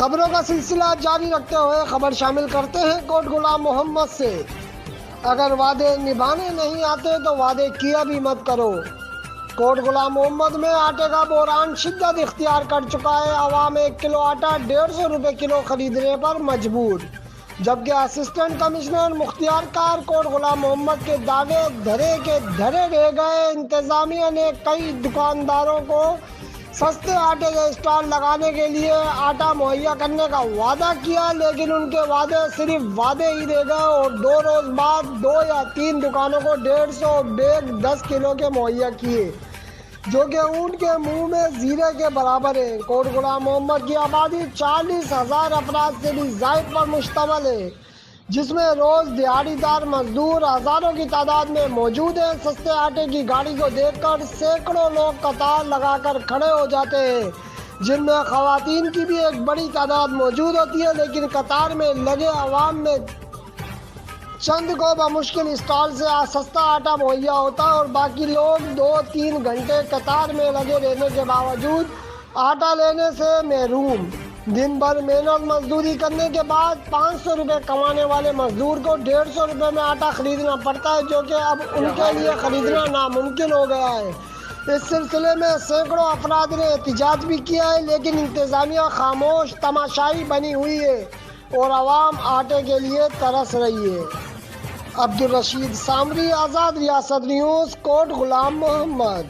خبروں کا سلسلہ جاری رکھتے ہوئے خبر شامل کرتے ہیں کوٹ غلام محمد سے۔ اگر وعدے نبھانے نہیں آتے تو وعدے کیا بھی مت کرو۔ کوٹ غلام محمد میں آٹے کا بحران شدت اختیار کر چکا ہے۔ عوام 1 کلو آٹا 150 روپے کلو خریدنے پر مجبور، جبکہ اسسٹنٹ کمشنر مختار کار کوٹ غلام محمد کے دعوے دھرے کے دھرے رہ گئے۔ انتظامیہ نے کئی دکانداروں کو سستے آٹے کے اسٹال لگانے کے لیے آٹا مہیا کرنے کا وعدہ کیا، لیکن ان کے وعدے صرف وعدے ہی رہ گئے اور 2 روز بعد 2 یا 3 دکانوں کو 150 بیگ 10 کلو کے مہیا کیے، جو کہ اونٹ کے منہ میں زیرے کے برابر ہے۔ کوٹ غلام محمد کی آبادی 40,000 افراد سے بھی زائد پر مشتمل ہے، جس میں روز دیہڑی دار مزدور ہزاروں کی تعداد میں موجود ہیں۔ سستے آٹے کی گاڑی کو دیکھ کر سینکڑوں لوگ قطار لگا کر کھڑے ہو جاتے ہیں، جن میں خواتین کی بھی ایک بڑی تعداد موجود ہوتی ہے، لیکن قطار میں لگے عوام میں چند کو بمشکل اسٹال سے سستا آٹا مہیا ہوتا ہے اور باقی لوگ 2-3 گھنٹے قطار میں لگے رہنے کے باوجود آٹا لینے سے محروم۔ دن بھر محنت مزدوری کرنے کے بعد 500 روپے کمانے والے مزدور کو 150 روپے میں آٹا خریدنا پڑتا ہے، جو کہ اب ان کے لیے خریدنا ناممکن ہو گیا ہے۔ اس سلسلے میں سینکڑوں افراد نے احتجاج بھی کیا ہے، لیکن انتظامیہ خاموش تماشائی بنی ہوئی ہے اور عوام آٹے کے لیے ترس رہی ہے۔ عبدالرشید سامری، آزاد ریاست نیوز، کوٹ غلام محمد۔